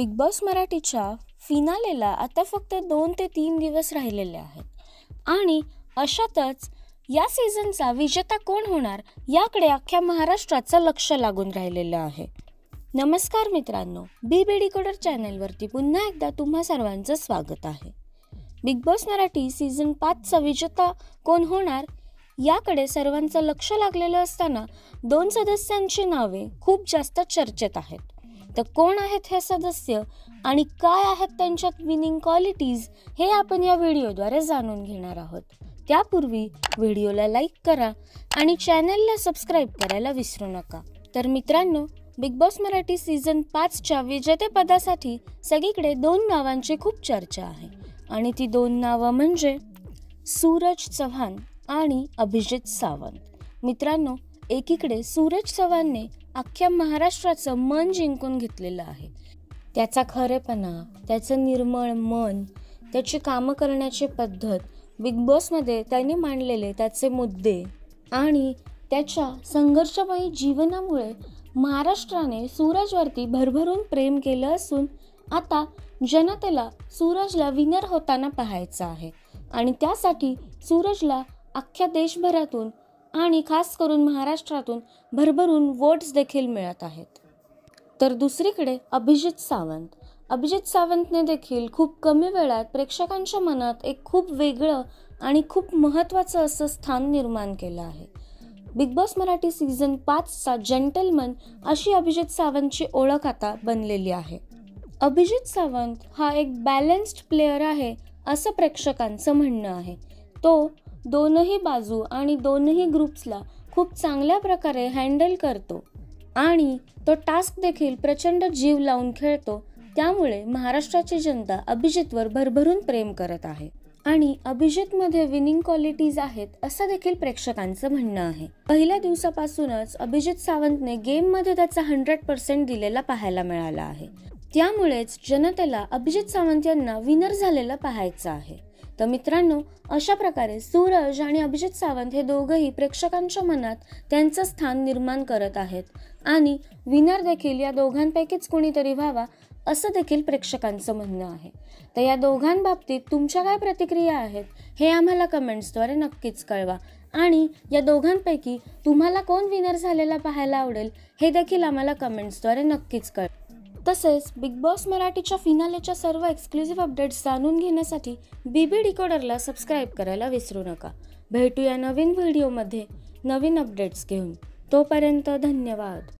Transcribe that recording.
Big boss मराठीच्या फिनालेला आता फक्त 2 ते 3 दिवस राहिलेले आहेत आणि अशातच या सीझनचा विजेता कोण होणार याकडे अख्ख्या महाराष्ट्राचं लक्ष लागून राहिलेलं आहे. नमस्कार मित्रांनो, बी डिकोडर चॅनलवरती पुन्हा एकदा तुम्हा सर्वांचं स्वागत आहे. बिग बॉस मराठी सीझन 5चा विजेता कोण होणार याकडे सर्वांचं लक्ष लागलेलं असताना 2 सदस्यांची नावे खूप जास्त चर्चेत आहेत. तर कोण आहेत हे सदस्य आणि काय आहेत त्यांच्यात विनिंग क्वालिटीज हे आपण या व्हिडिओद्वारे जाणून घेणार आहोत. त्यापूर्वी व्हिडिओला लाईक करा आणि चॅनलला सबस्क्राईब करायला विसरू नका. तर मित्रांनो, बिग बॉस मराठी सीझन 5च्या विजेतेपदासाठी सगळीकडे 2 नावांची खूप चर्चा आहे आणि ती 2 नावं म्हणजे सूरज चव्हाण आणि अभिजित सावंत. मित्रांनो, एकीकडे सूरज चव्हाणने अख्ख्या महाराष्ट्राचं मन जिंकून घेतलेलं आहे. त्याचा खरेपणा, त्याचं निर्मळ मन, त्याची कामं करण्याची पद्धत, बिग बॉसमध्ये त्याने मांडलेले त्याचे मुद्दे आणि त्याच्या संघर्षमयी जीवनामुळे महाराष्ट्राने सूरजवरती भरभरून प्रेम केलं असून आता जनतेला सूरजला विनर होताना पाहायचं आहे आणि त्यासाठी सूरजला अख्ख्या देशभरातून आणि खास करून महाराष्ट्रातून भरभरून वोट्स देखील मिळत आहेत. तर दुसरीकडे अभिजित सावंतने देखील खूप कमी वेळात प्रेक्षकांच्या मनात एक खूप वेगळं आणि खूप महत्त्वाचं असं स्थान निर्माण केलं आहे. बिग बॉस मराठी सीझन 5चा जेंटलमन अशी अभिजित सावंतची ओळख आता बनलेली आहे. अभिजित सावंत हा एक बॅलन्स्ड प्लेयर आहे असं प्रेक्षकांचं म्हणणं आहे. तो दोनही बाजू आणि दोनही ग्रुप्सला खूप चांगल्या प्रकारे हँडल करतो आणि तो टास्क देखील प्रचंड जीव लावून खेळतो. त्यामुळे महाराष्ट्राची जनता अभिजितवर भरभरून प्रेम करत आहे आणि अभिजितमध्ये विनिंग क्वालिटीज आहेत असं देखील प्रेक्षकांचं म्हणणं आहे. पहिल्या दिवसापासूनच अभिजित सावंतने गेममध्ये त्याचा 100% दिलेला पाहायला मिळाला आहे. त्यामुळेच जनतेला अभिजित सावंत यांना विनर झालेलं पाहायचं आहे. तर मित्रांनो, अशा प्रकारे सूरज आणि अभिजित सावंत हे दोघंही प्रेक्षकांच्या मनात त्यांचं स्थान निर्माण करत आहेत आणि विनर देखील या दोघांपैकीच कोणीतरी व्हावा असं देखील प्रेक्षकांचं म्हणणं आहे. तर या दोघांबाबतीत तुमच्या काय प्रतिक्रिया आहेत हे आम्हाला कमेंट्सद्वारे नक्कीच कळवा आणि या दोघांपैकी तुम्हाला कोण विनर झालेला पाहायला आवडेल हे देखील आम्हाला कमेंट्सद्वारे नक्कीच कळवा. तसेच बिग बॉस मराठीच्या फिनालेच्या सर्व एक्सक्लुझिव्ह अपडेट्स जाणून घेण्यासाठी बी डिकोडरला सबस्क्राईब करायला विसरू नका. भेटूया नवीन व्हिडिओमध्ये नवीन अपडेट्स घेऊन. तोपर्यंत धन्यवाद.